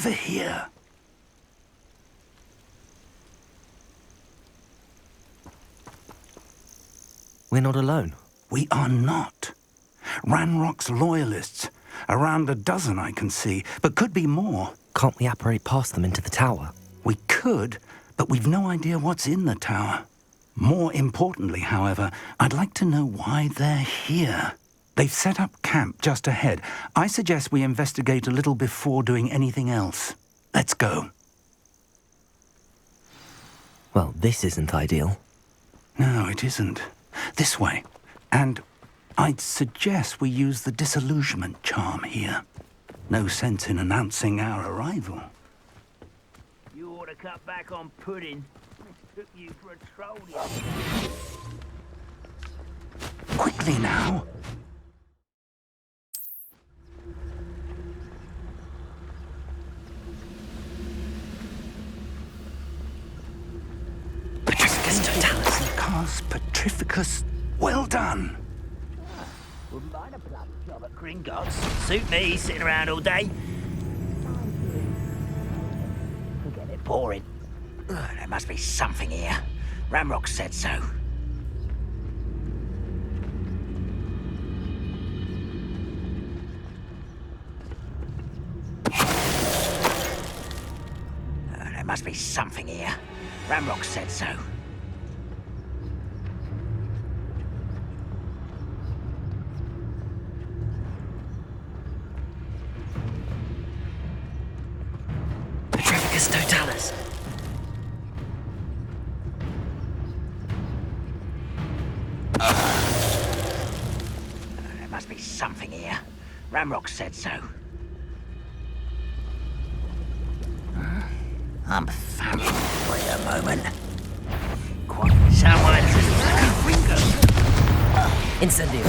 over here. We're not alone. We are not. Ranrock's loyalists. Around a dozen I can see, but could be more. Can't we apparate past them into the tower? We could, but we've no idea what's in the tower. More importantly, however, I'd like to know why they're here. They've set up camp just ahead. I suggest we investigate a little before doing anything else. Let's go. Well, this isn't ideal. No, it isn't. This way. And I'd suggest we use the disillusionment charm here. No sense in announcing our arrival. You ought to cut back on pudding. Took you for a troll. Quickly now. Petrificus, Petrificus, well done. Wouldn't mind a bloody job at Gringotts. Suit me, sitting around all day. Forget it, boring. There must be something here. Ramrock said so. There must be something here. Ramrock said so. Petrificus totalis. There must be something here. Ramrock said so. I'm famine. Wait a moment. Someone's Ringo. Incendio.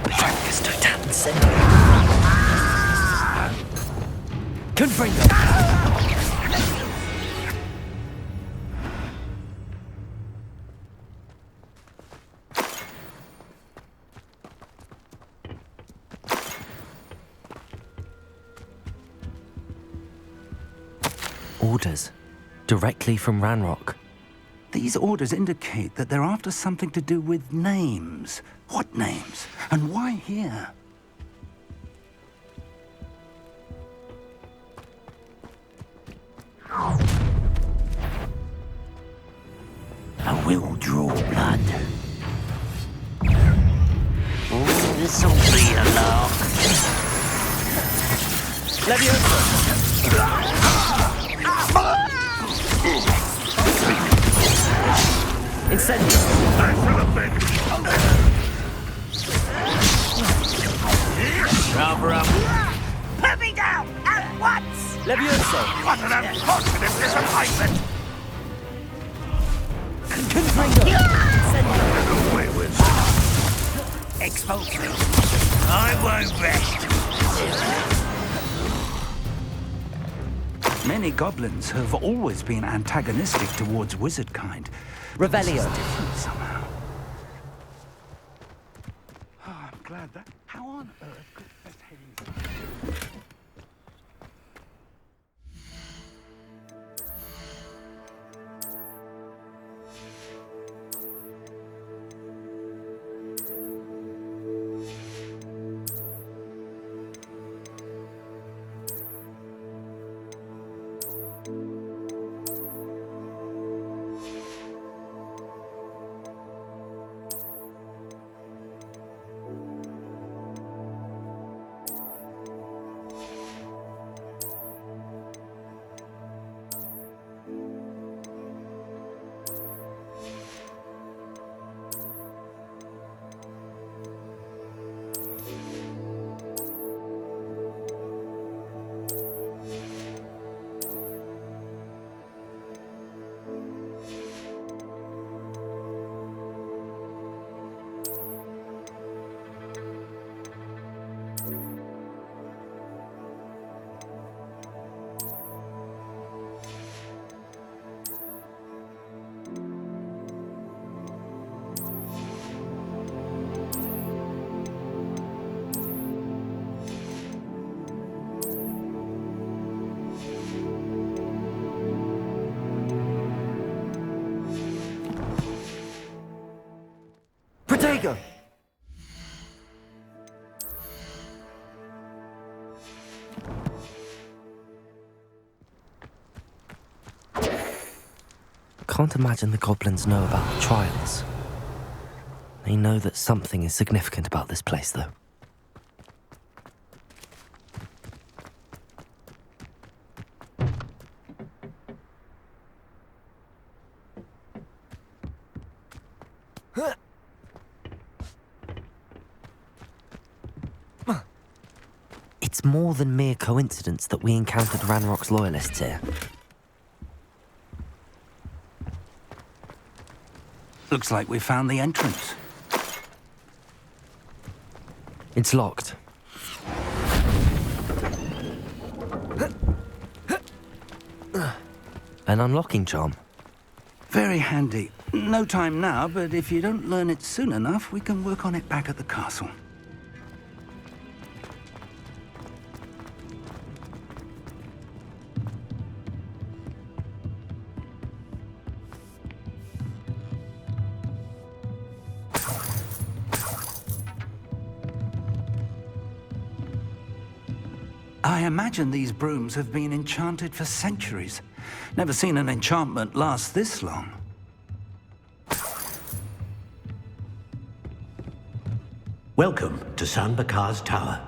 Petrificus total incendio. Confringo. Orders. Directly from Ranrock. These orders indicate that they're after something to do with names. What names? And why here? I will draw blood. Oh, this'll be a lark. Incendio. Cover up. Put me down at once! Levioso. What an unfortunate disappointment! Confringo. Expose me. I won't rest. Many goblins have always been antagonistic towards wizard kind. Revelio. This is different somehow. Oh, I'm glad that... How on earth could best heading... Protego! Can't imagine the goblins know about the trials. They know that something is significant about this place, though. It's more than mere coincidence that we encountered Ranrock's loyalists here. Looks like we found the entrance. It's locked. An unlocking charm. Very handy. No time now, but if you don't learn it soon enough, we can work on it back at the castle. I imagine these brooms have been enchanted for centuries. Never seen an enchantment last this long. Welcome to San Bakar's Tower.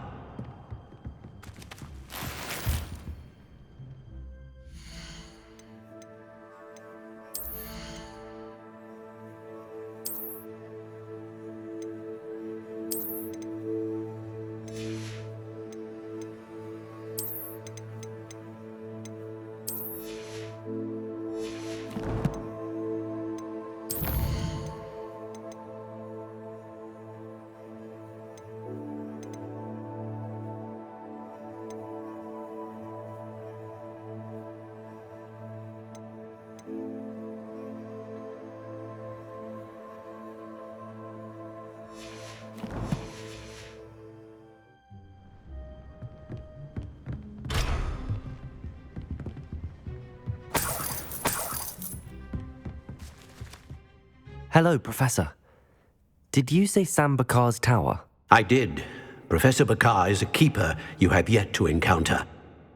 Hello, Professor. Did you say San Bakar's tower? I did. Professor Bakar is a keeper you have yet to encounter.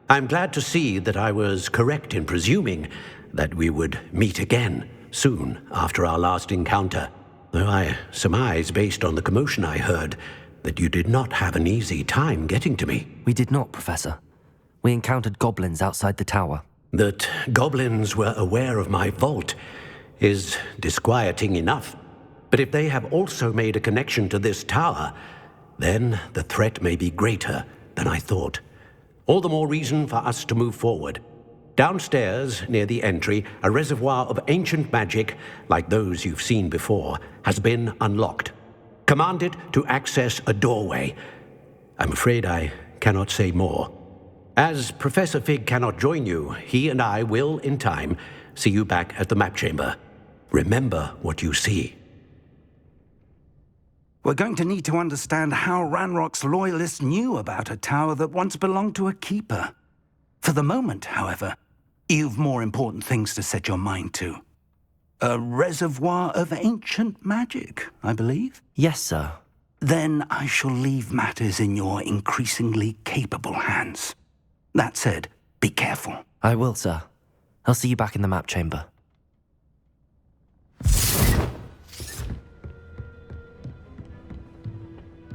I'm glad to see that I was correct in presuming that we would meet again soon after our last encounter, though I surmise, based on the commotion I heard, that you did not have an easy time getting to me. We did not, Professor. We encountered goblins outside the tower. That goblins were aware of my vault is disquieting enough. But if they have also made a connection to this tower, then the threat may be greater than I thought. All the more reason for us to move forward. Downstairs, near the entry, a reservoir of ancient magic, like those you've seen before, has been unlocked. Commanded to access a doorway. I'm afraid I cannot say more. As Professor Fig cannot join you, he and I will, in time, see you back at the map chamber. Remember what you see. We're going to need to understand how Ranrock's loyalists knew about a tower that once belonged to a keeper. For the moment, however, you've more important things to set your mind to. A reservoir of ancient magic, I believe? Yes, sir. Then I shall leave matters in your increasingly capable hands. That said, be careful. I will, sir. I'll see you back in the map chamber.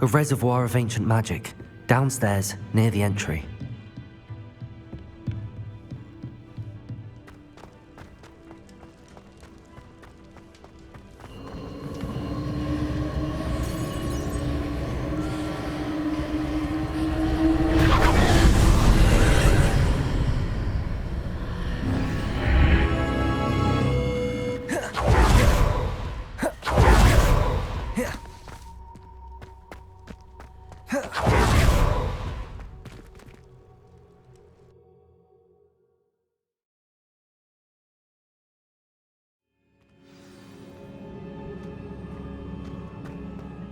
A reservoir of ancient magic, downstairs, near the entry.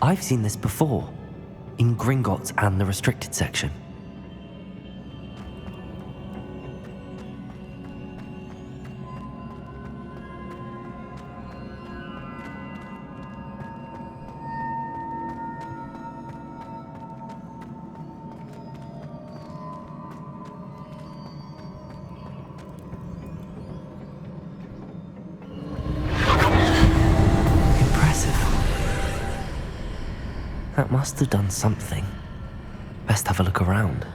I've seen this before, in Gringotts and the restricted section. That must have done something. Best have a look around.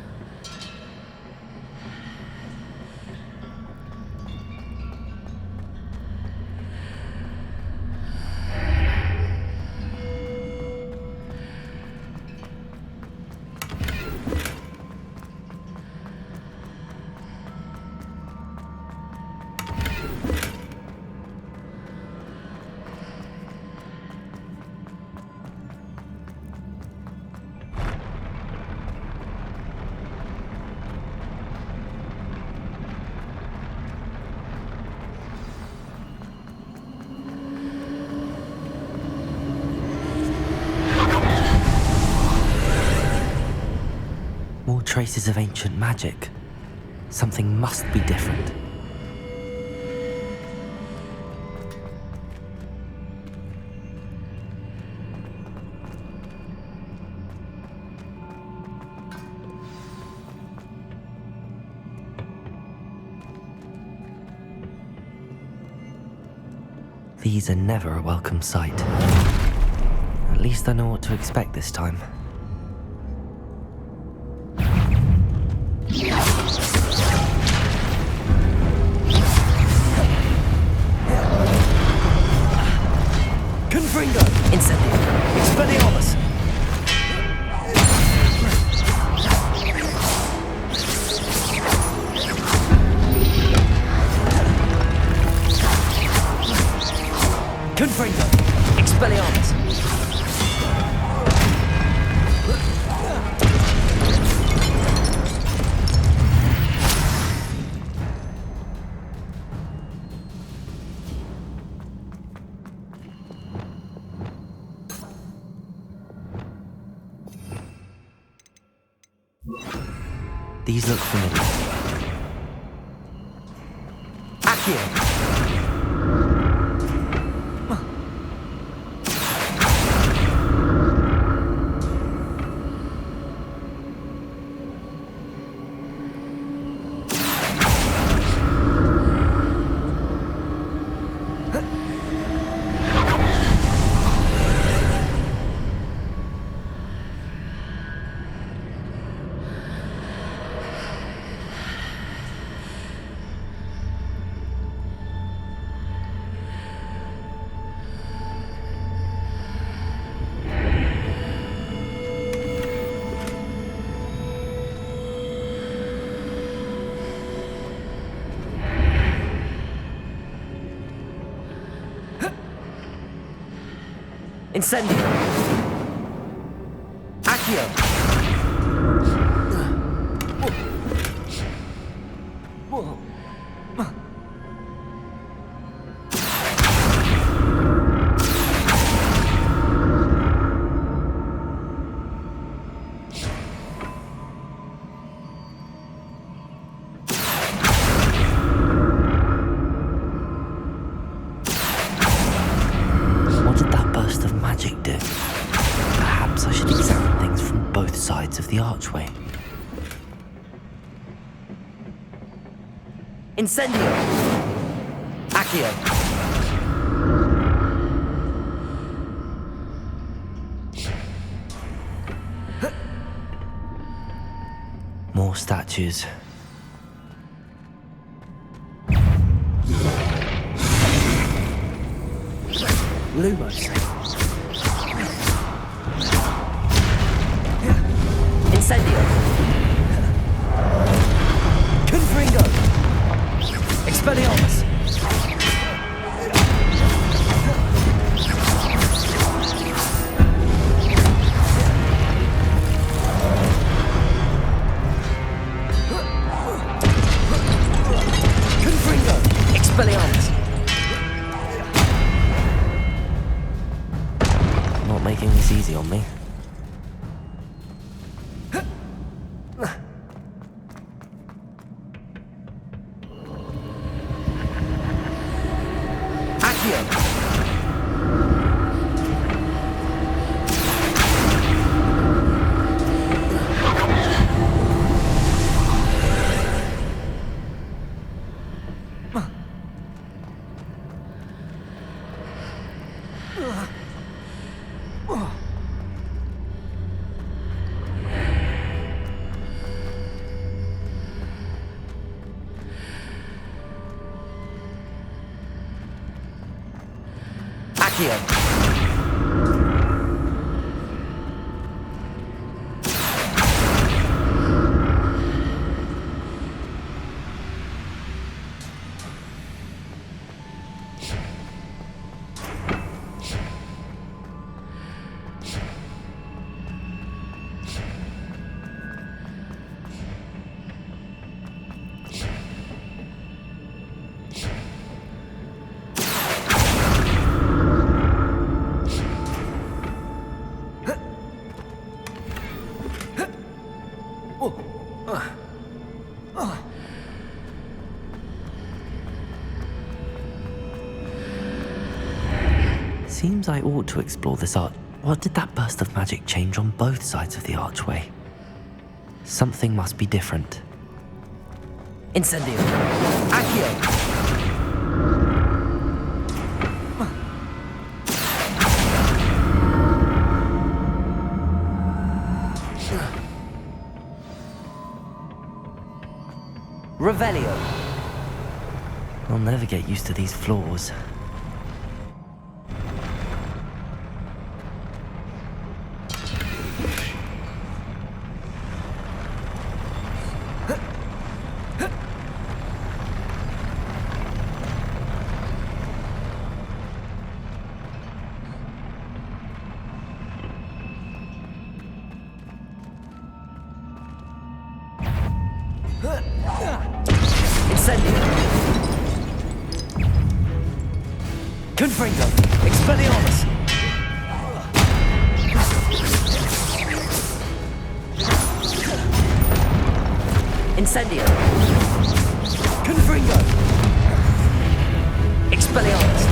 More traces of ancient magic. Something must be different. These are never a welcome sight. At least I know what to expect this time. Incendio! Expelliarmus! Confringo! Expelliarmus! These look familiar. Accio! Incendio! Accio! What did that burst of magic do? Perhaps I should examine things from both sides of the archway. Incendio! Accio! More statues. Lumos. Incendio. Confringo. Expelliarmus. Confringo. Expelliarmus. Not making this easy on me. Accio. Seems I ought to explore this art. What did that burst of magic change on both sides of the archway? Something must be different. Incendio! Accio! Revelio! I'll never get used to these floors. Incendio! Confringo! Expelliarmus! Incendio! Confringo! Expelliarmus!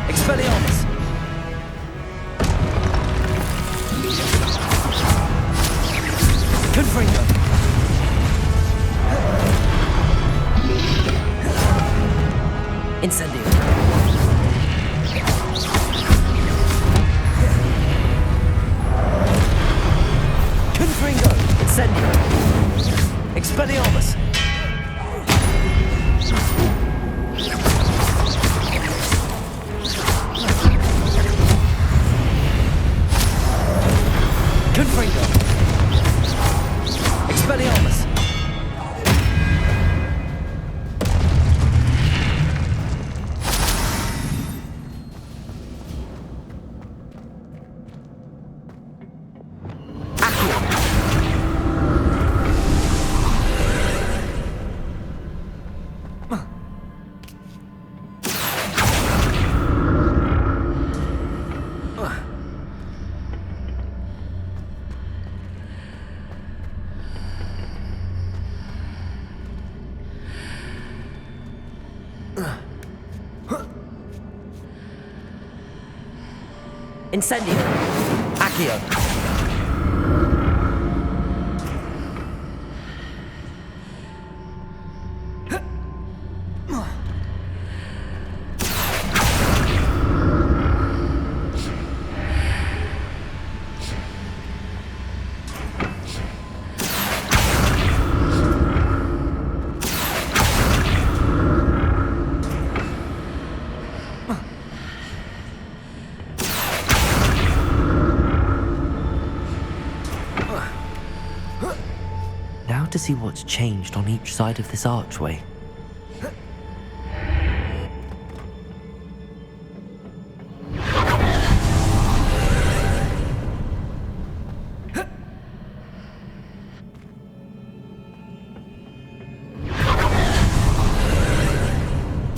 Expelliarmus! Confringo! Incendio! Confringo! Incendio! Expelliarmus! Confringo! Expelliarmus! Accio! Incendio! Accio! Now to see what's changed on each side of this archway.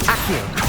Accio!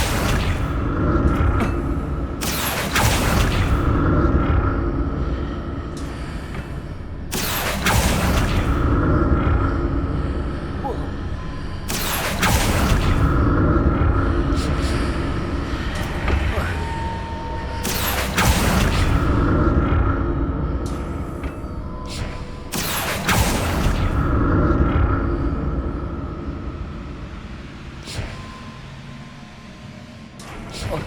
Don't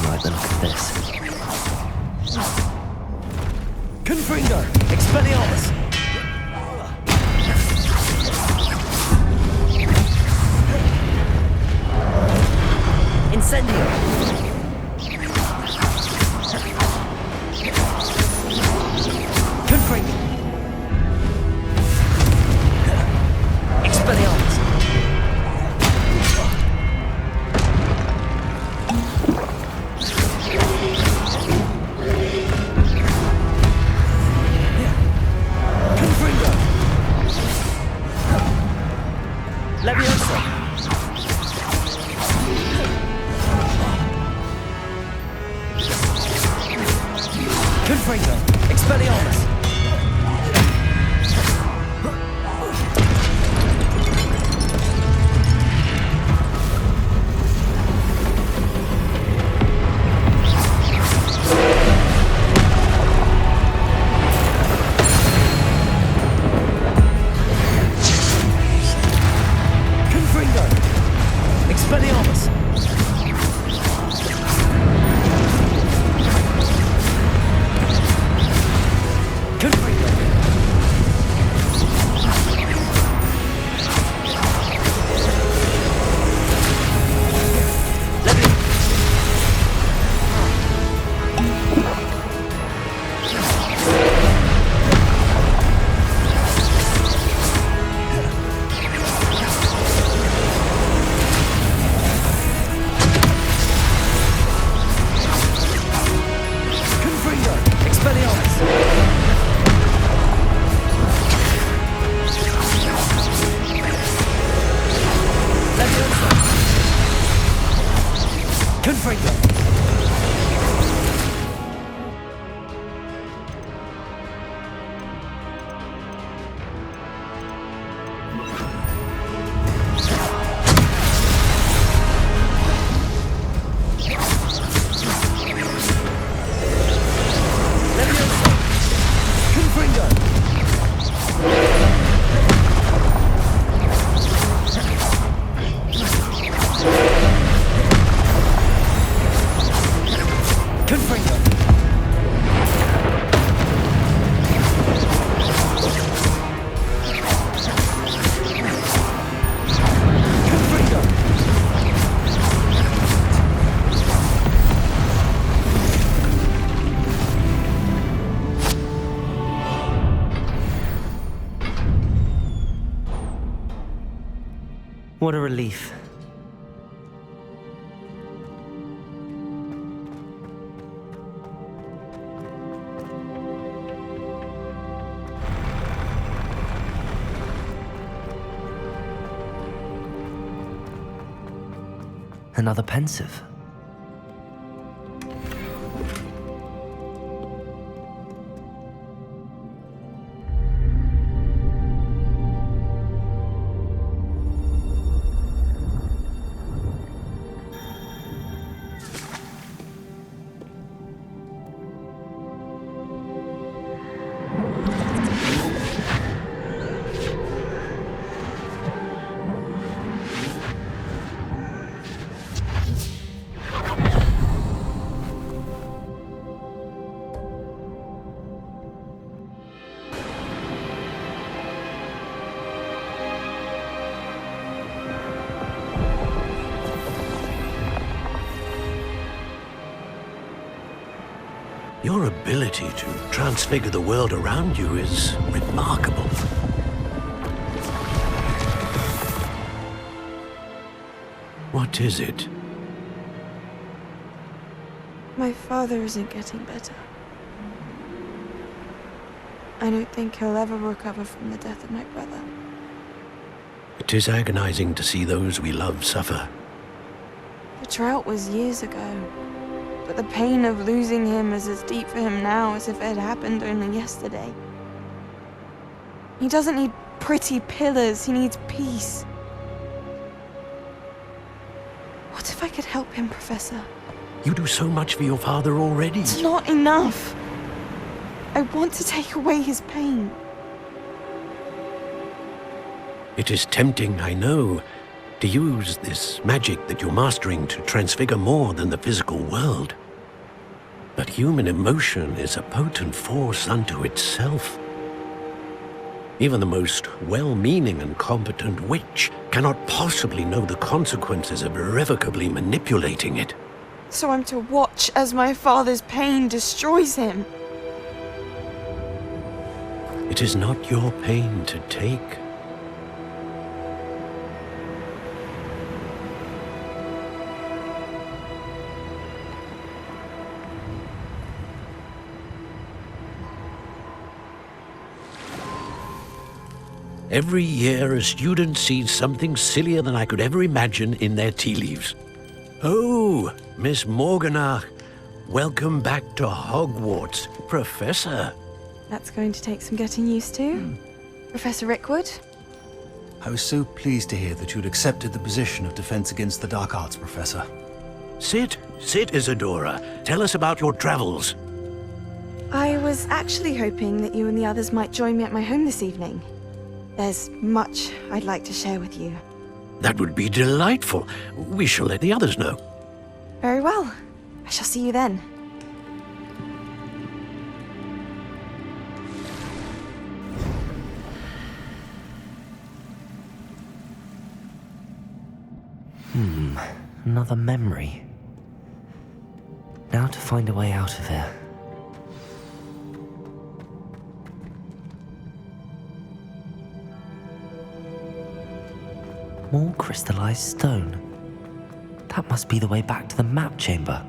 like the look of this. Confringo! Expelliarmus! Incendio! Confringo! Expelliarmus! Confringo! Leviosa! Confringo! Expelliarmus! Confringo! Expelliarmus! Confringo! Confringo! Expelliarmus! Leviosa! Confringo! Leviosa! Confringo! Confringo! Confringo! What a relief. Another pensive. Your ability to transfigure the world around you is remarkable. What is it? My father isn't getting better. I don't think he'll ever recover from the death of my brother. It is agonizing to see those we love suffer. The drought was years ago, but the pain of losing him is as deep for him now as if it had happened only yesterday. He doesn't need pretty pillars, he needs peace. What if I could help him, Professor? You do so much for your father already. It's not enough. I want to take away his pain. It is tempting, I know, to use this magic that you're mastering to transfigure more than the physical world. But human emotion is a potent force unto itself. Even the most well-meaning and competent witch cannot possibly know the consequences of irrevocably manipulating it. So I'm to watch as my father's pain destroys him. It is not your pain to take. Every year, a student sees something sillier than I could ever imagine in their tea leaves. Oh, Miss Morganach, welcome back to Hogwarts, Professor. That's going to take some getting used to. Professor Rickwood? I was so pleased to hear that you'd accepted the position of Defense Against the Dark Arts, Professor. Sit, Isadora. Tell us about your travels. I was actually hoping that you and the others might join me at my home this evening. There's much I'd like to share with you. That would be delightful. We shall let the others know. Very well. I shall see you then. Another memory. Now to find a way out of here. More crystallized stone. That must be the way back to the map chamber.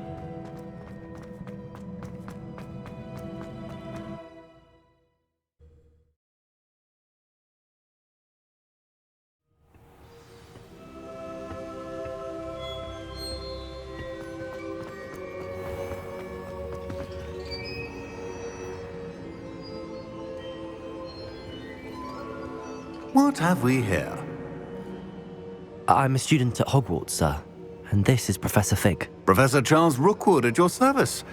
What have we here? I'm a student at Hogwarts, sir, and this is Professor Fig. Professor Charles Rookwood at your service.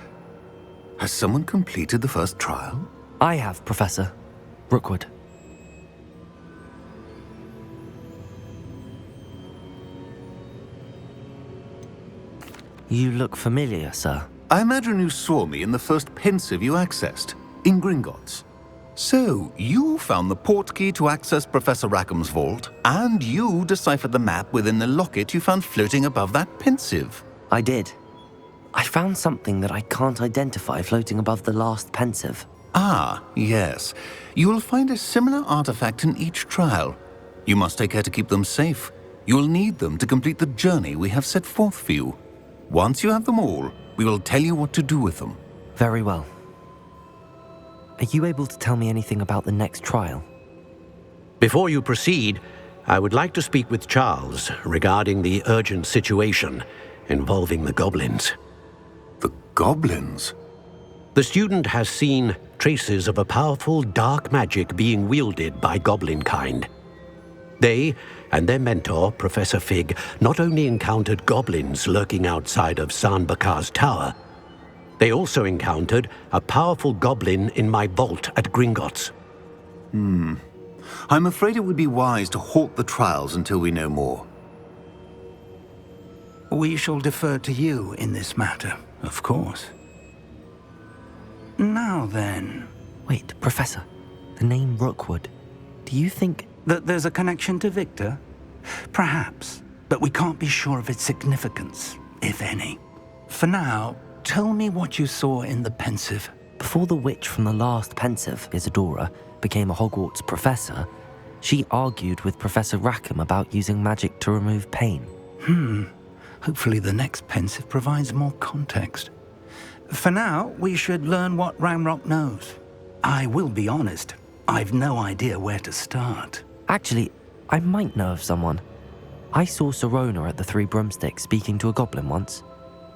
Has someone completed the first trial? I have, Professor Rookwood. You look familiar, sir. I imagine you saw me in the first pensive you accessed, in Gringotts. So, you found the portkey to access Professor Rackham's vault, and you deciphered the map within the locket you found floating above that pensive. I did. I found something that I can't identify floating above the last pensive. Ah, yes. You will find a similar artifact in each trial. You must take care to keep them safe. You will need them to complete the journey we have set forth for you. Once you have them all, we will tell you what to do with them. Very well. Are you able to tell me anything about the next trial? Before you proceed, I would like to speak with Charles regarding the urgent situation involving the goblins. The goblins? The student has seen traces of a powerful dark magic being wielded by goblin kind. They and their mentor, Professor Fig, not only encountered goblins lurking outside of San Bakar's tower, they also encountered a powerful goblin in my vault at Gringotts. I'm afraid it would be wise to halt the trials until we know more. We shall defer to you in this matter, of course. Now then... Wait, Professor. The name Rookwood. Do you think... that there's a connection to Victor? Perhaps, but we can't be sure of its significance, if any. For now, tell me what you saw in the pensive. Before the witch from the last pensive, Isadora, became a Hogwarts professor, she argued with Professor Rackham about using magic to remove pain. Hopefully the next pensive provides more context. For now, we should learn what Ramrock knows. I will be honest, I've no idea where to start. Actually, I might know of someone. I saw Sirona at the Three Broomsticks speaking to a goblin once.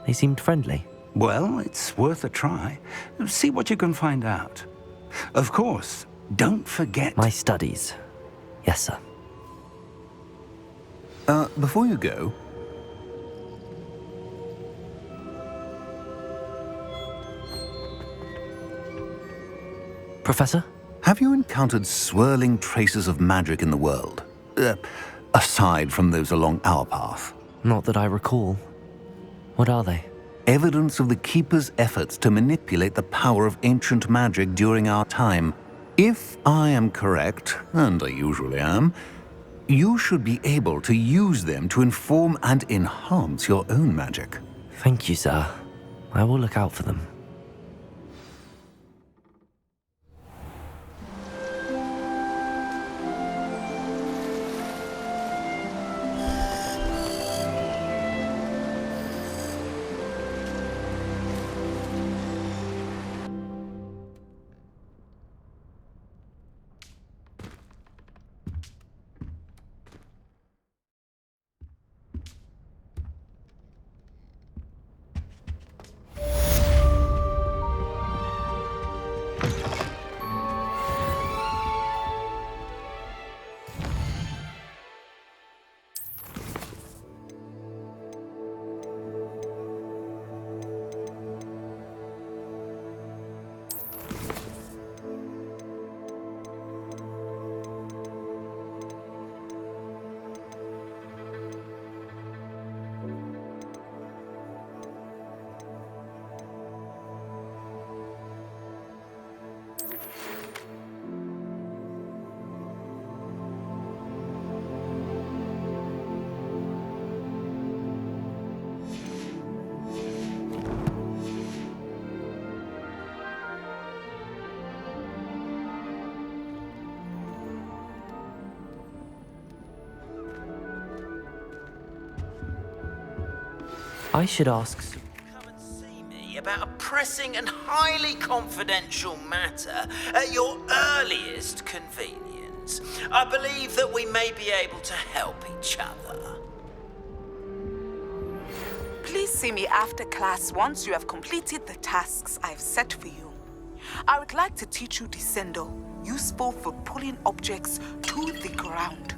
They seemed friendly. Well, it's worth a try. See what you can find out. Of course, don't forget... My studies. Yes, sir. Before you go... Professor? Have you encountered swirling traces of magic in the world? Aside from those along our path? Not that I recall. What are they? Evidence of the Keeper's efforts to manipulate the power of ancient magic during our time. If I am correct, and I usually am, you should be able to use them to inform and enhance your own magic. Thank you, sir. I will look out for them. I should ask... Come and see me about a pressing and highly confidential matter at your earliest convenience. I believe that we may be able to help each other. Please see me after class once you have completed the tasks I've set for you. I would like to teach you Descendo, useful for pulling objects to the ground.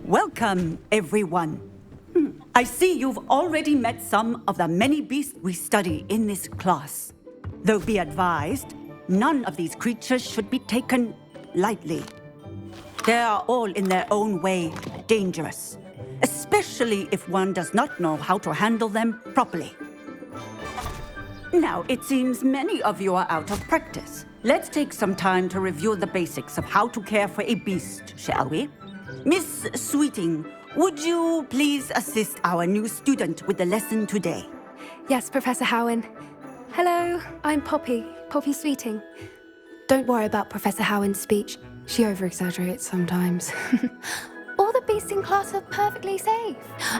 Welcome, everyone. I see you've already met some of the many beasts we study in this class. Though be advised, none of these creatures should be taken lightly. They are all in their own way dangerous, especially if one does not know how to handle them properly. Now, it seems many of you are out of practice. Let's take some time to review the basics of how to care for a beast, shall we? Miss Sweeting, would you please assist our new student with the lesson today? Yes, Professor Howen. Hello, I'm Poppy Sweeting. Don't worry about Professor Howen's speech. She over-exaggerates sometimes. All the beasts in class are perfectly safe.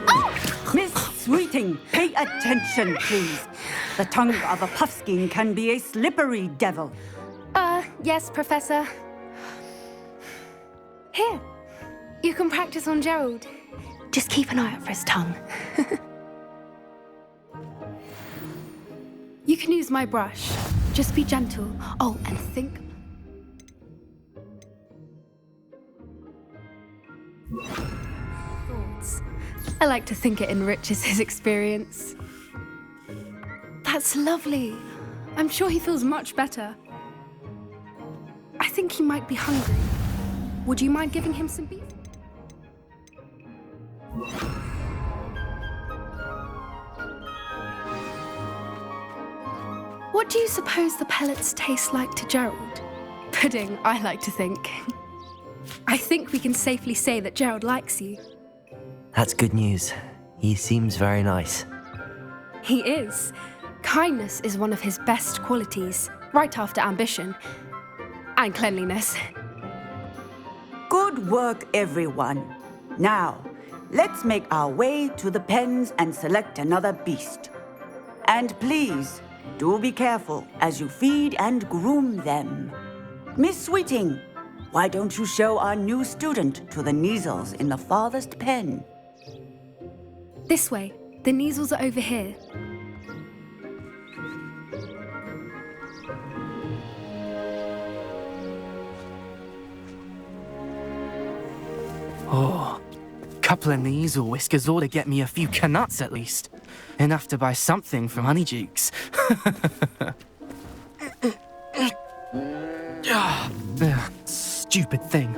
Oh! Miss Sweeting, pay attention, please. The tongue of a puffskein can be a slippery devil. Yes, Professor. Here, you can practice on Gerald. Just keep an eye out for his tongue. You can use my brush. Just be gentle. Oh, and think. Thoughts. I like to think it enriches his experience. That's lovely. I'm sure he feels much better. I think he might be hungry. Would you mind giving him some beef? What do you suppose the pellets taste like to Gerald? Pudding, I like to think. I think we can safely say that Gerald likes you. That's good news. He seems very nice. He is. Kindness is one of his best qualities, right after ambition. And cleanliness. Good work, everyone. Now, let's make our way to the pens and select another beast. And please, do be careful as you feed and groom them. Miss Sweeting, why don't you show our new student to the Kneazles in the farthest pen? This way. The Kneazles are over here. Oh, couple of Kneazle whiskers ought to get me a few canuts at least. Enough to buy something from Honeydukes. Stupid thing.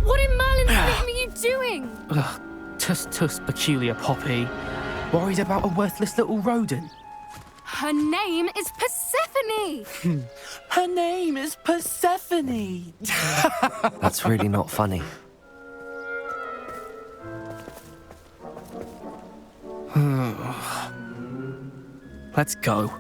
What in Merlin's name are you doing? Tuss, peculiar Poppy. Worried about a worthless little rodent. Her name is Persephone! Her name is Persephone! That's really not funny. Let's go.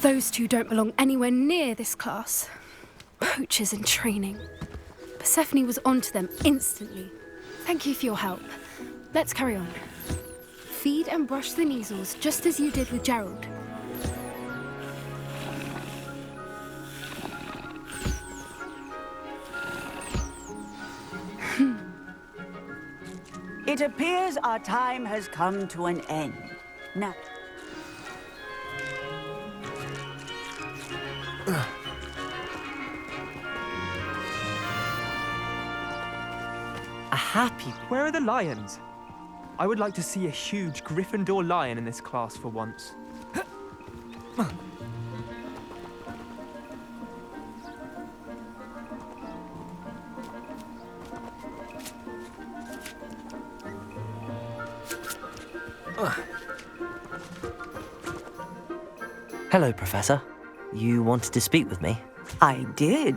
Those two don't belong anywhere near this class. Poachers in training. Persephone was onto them instantly. Thank you for your help. Let's carry on. Feed and brush the Kneazles just as you did with Gerald. It appears our time has come to an end. Now... A happy... Where are the lions? I would like to see a huge Gryffindor lion in this class for once. Hello, Professor. You wanted to speak with me? I did.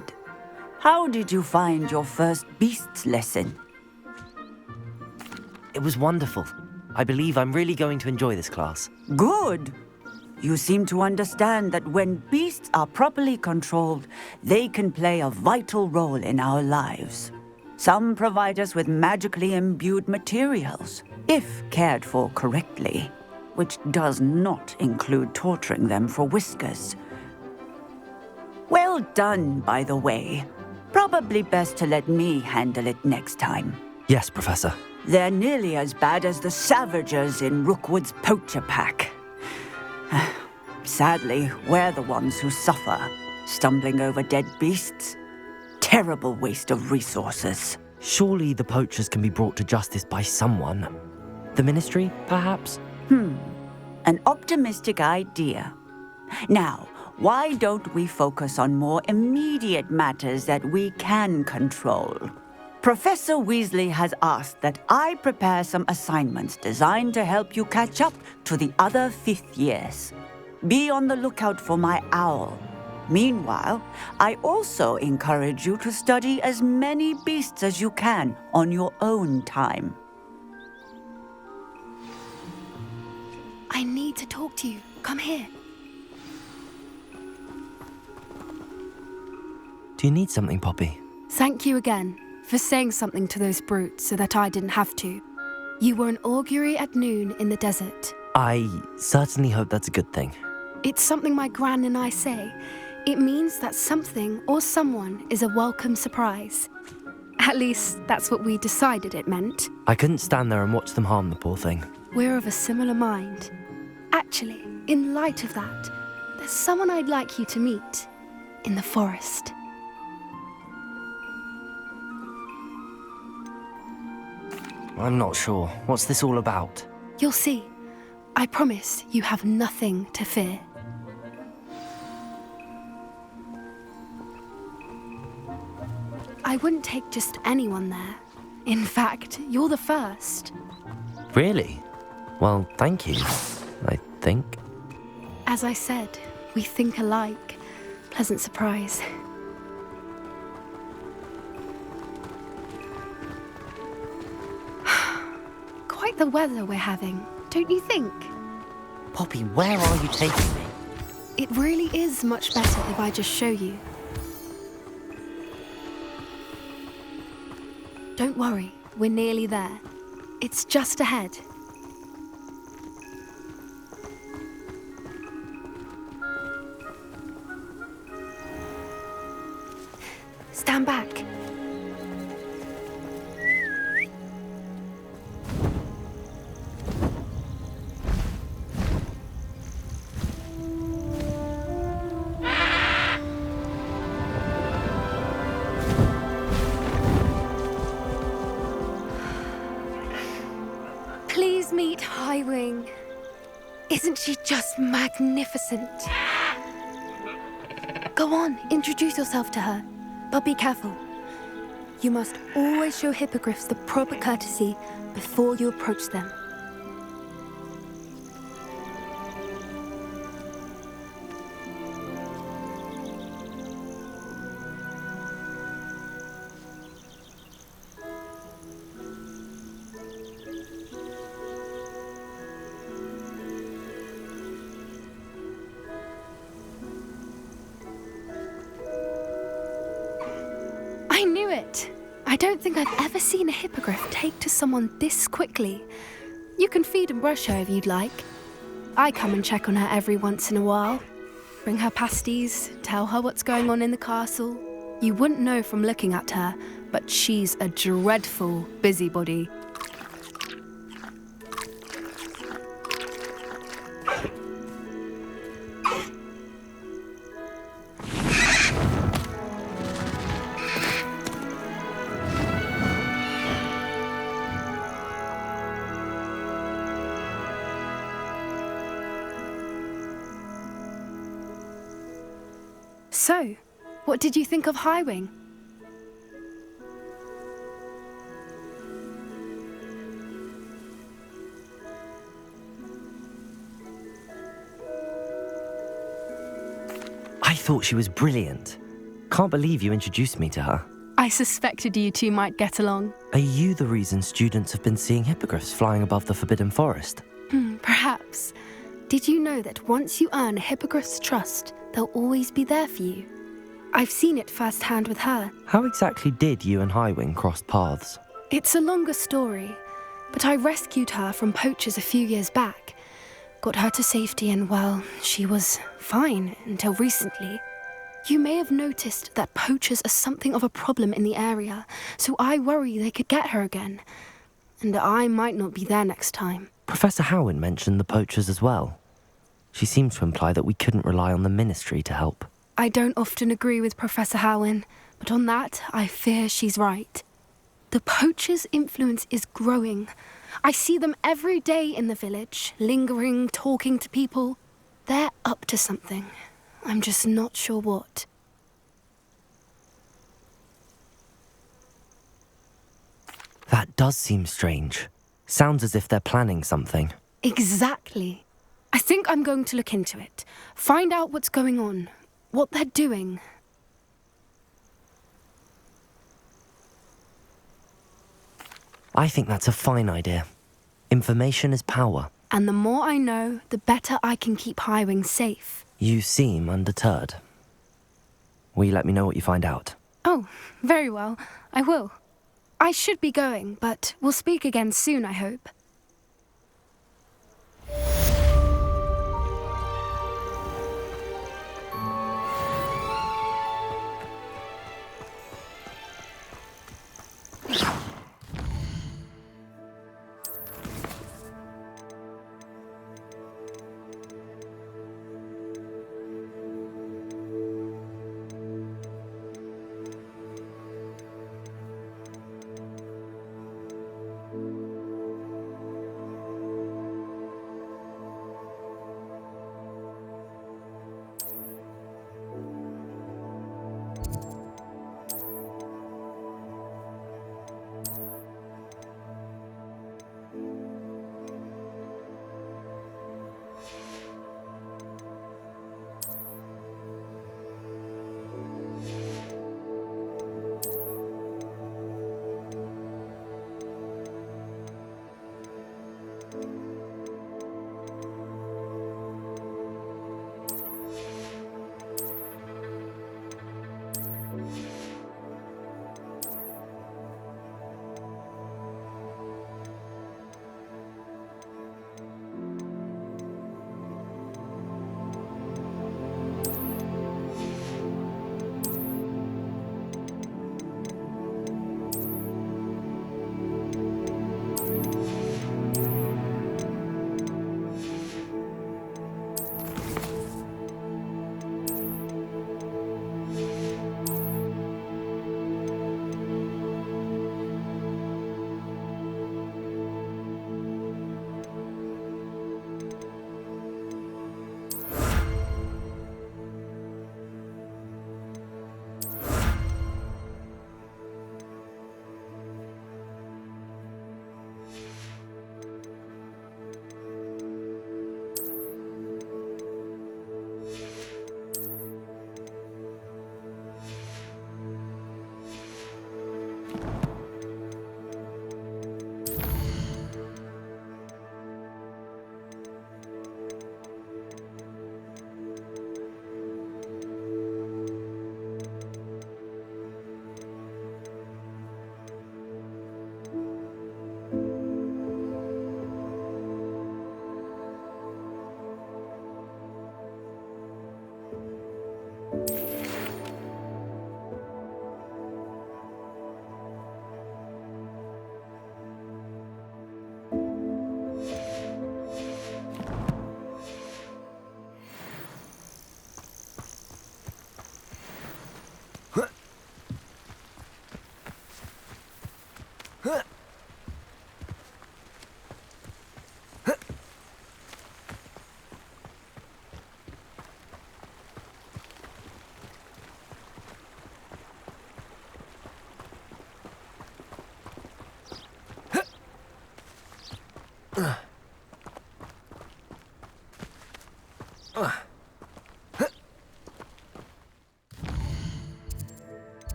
How did you find your first beasts lesson? It was wonderful. I believe I'm really going to enjoy this class. Good. You seem to understand that when beasts are properly controlled, they can play a vital role in our lives. Some provide us with magically imbued materials, if cared for correctly, which does not include torturing them for whiskers. Well done, by the way. Probably best to let me handle it next time. Yes, Professor. They're nearly as bad as the Savagers in Rookwood's poacher pack. Sadly, we're the ones who suffer, stumbling over dead beasts. Terrible waste of resources. Surely the poachers can be brought to justice by someone. The Ministry, perhaps? An optimistic idea. Now, why don't we focus on more immediate matters that we can control? Professor Weasley has asked that I prepare some assignments designed to help you catch up to the other fifth years. Be on the lookout for my owl. Meanwhile, I also encourage you to study as many beasts as you can on your own time. I need to talk to you. Come here. Do you need something, Poppy? Thank you again for saying something to those brutes so that I didn't have to. You were an augury at noon in the desert. I certainly hope that's a good thing. It's something my gran and I say. It means that something or someone is a welcome surprise. At least, that's what we decided it meant. I couldn't stand there and watch them harm the poor thing. We're of a similar mind. Actually, in light of that, there's someone I'd like you to meet in the forest. I'm not sure. What's this all about? You'll see. I promise you have nothing to fear. I wouldn't take just anyone there. In fact, you're the first. Really? Well, thank you, I think. As I said, we think alike. Pleasant surprise. Quite the weather we're having, don't you think? Poppy, where are you taking me? It really is much better if I just show you. Don't worry, we're nearly there. It's just ahead. Stand back. Please meet Highwing. Isn't she just magnificent? Go on, introduce yourself to her. But be careful. You must always show hippogriffs the proper courtesy before you approach them. I knew it! I don't think I've ever seen a hippogriff take to someone this quickly. You can feed and brush her if you'd like. I come and check on her every once in a while. Bring her pasties, tell her what's going on in the castle. You wouldn't know from looking at her, but she's a dreadful busybody. So, what did you think of Highwing? I thought she was brilliant. Can't believe you introduced me to her. I suspected you two might get along. Are you the reason students have been seeing hippogriffs flying above the Forbidden Forest? Perhaps. Did you know that once you earn a hippogriff's trust, they'll always be there for you? I've seen it firsthand with her. How exactly did you and Highwing cross paths? It's a longer story, but I rescued her from poachers a few years back. Got her to safety and, well, she was fine until recently. You may have noticed that poachers are something of a problem in the area, so I worry they could get her again. And I might not be there next time. Professor Howen mentioned the poachers as well. She seemed to imply that we couldn't rely on the ministry to help. I don't often agree with Professor Howen, but on that, I fear she's right. The poachers' influence is growing. I see them every day in the village, lingering, talking to people. They're up to something. I'm just not sure what. That does seem strange. Sounds as if they're planning something. Exactly. I think I'm going to look into it. Find out what's going on. What they're doing. I think that's a fine idea. Information is power. And the more I know, the better I can keep Highwing safe. You seem undeterred. Will you let me know what you find out? Oh, very well. I will. I should be going, but we'll speak again soon, I hope.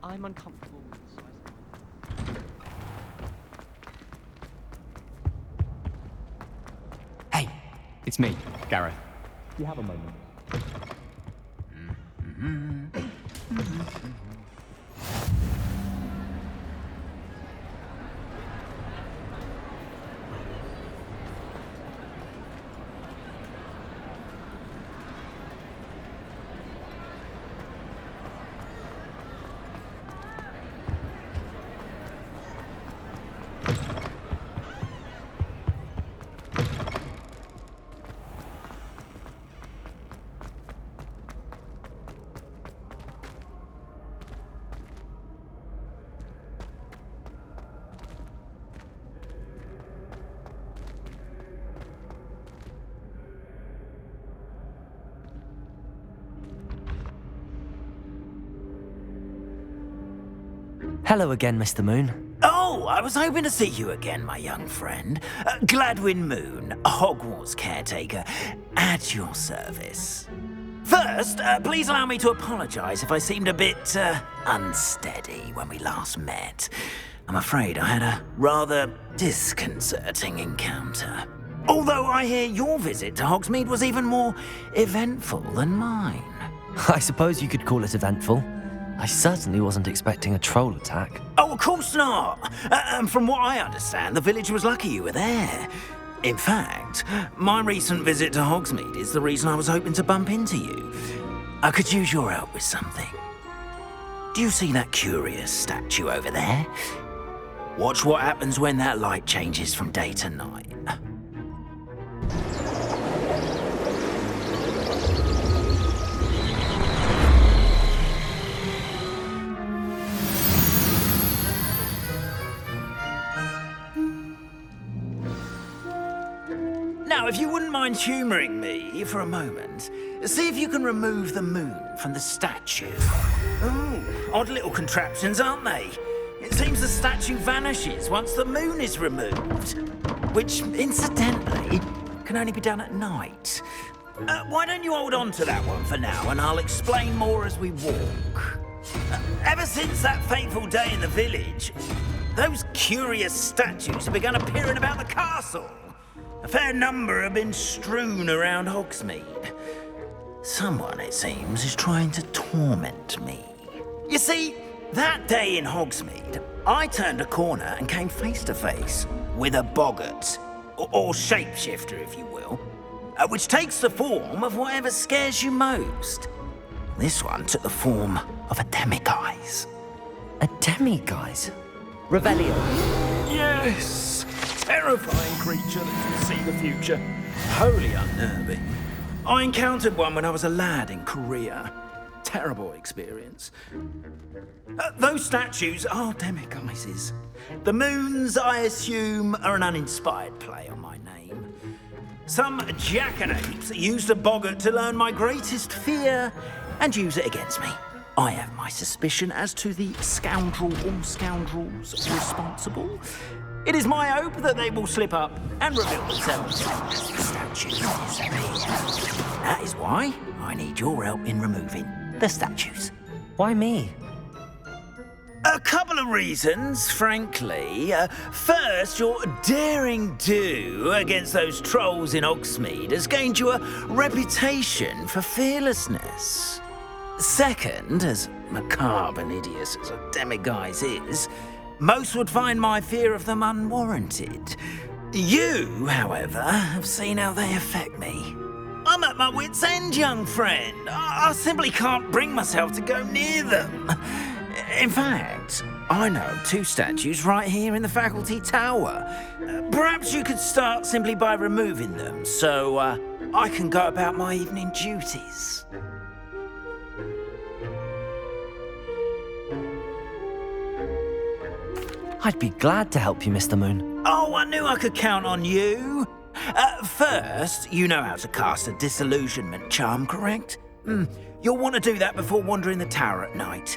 I'm uncomfortable with the size. Hey, it's me, Gareth. Do you have a moment? Hello again, Mr. Moon. Oh, I was hoping to see you again, my young friend. Gladwin Moon, Hogwarts caretaker, at your service. First, please allow me to apologise if I seemed a bit unsteady when we last met. I'm afraid I had a rather disconcerting encounter. Although I hear your visit to Hogsmeade was even more eventful than mine. I suppose you could call it eventful. I certainly wasn't expecting a troll attack. Oh, of course not. And from what I understand, the village was lucky you were there. In fact, my recent visit to Hogsmeade is the reason I was hoping to bump into you. I could use your help with something. Do you see that curious statue over there? Watch what happens when that light changes from day to night. Now, if you wouldn't mind humouring me for a moment, see if you can remove the moon from the statue. Oh, odd little contraptions, aren't they? It seems the statue vanishes once the moon is removed, which, incidentally, can only be done at night. Why don't you hold on to that one for now, and I'll explain more as we walk. Ever since that fateful day in the village, those curious statues have begun appearing about the castle. A fair number have been strewn around Hogsmeade. Someone, it seems, is trying to torment me. You see, that day in Hogsmeade, I turned a corner and came face to face with a boggart, or shapeshifter, if you will, which takes the form of whatever scares you most. This one took the form of a demiguise. A demiguise? Revelio. Yes! Terrifying creature that can see the future. Wholly unnerving. I encountered one when I was a lad in Korea. Terrible experience. Those statues are demiguises. The moons, I assume, are an uninspired play on my name. Some jackanapes used a boggart to learn my greatest fear and use it against me. I have my suspicion as to the scoundrel or scoundrels responsible. It is my hope that they will slip up and reveal themselves as the statues disappear. That is why I need your help in removing the statues. Why me? A couple of reasons, frankly. First, your daring do against those trolls in Hogsmeade has gained you a reputation for fearlessness. Second, as macabre and hideous as a demiguise is, most would find my fear of them unwarranted. You, however, have seen how they affect me. I'm at my wit's end, young friend. I simply can't bring myself to go near them. In fact, I know 2 statues right here in the faculty tower. Perhaps you could start simply by removing them so I can go about my evening duties. I'd be glad to help you, Mr. Moon. Oh, I knew I could count on you. First, you know how to cast a disillusionment charm, correct? You'll want to do that before wandering the tower at night.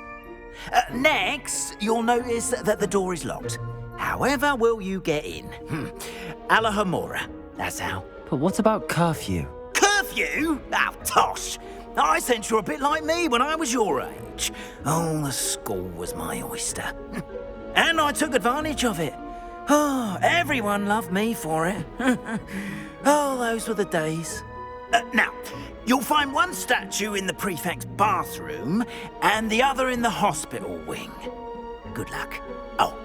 Next, you'll notice that the door is locked. However will you get in? Alahomora, that's how. But what about curfew? Curfew? Oh, tosh! I sense you're a bit like me when I was your age. Oh, the school was my oyster. And I took advantage of it. Oh, everyone loved me for it. Oh, those were the days. Now, you'll find one statue in the prefect's bathroom and the other in the hospital wing. Good luck. Oh,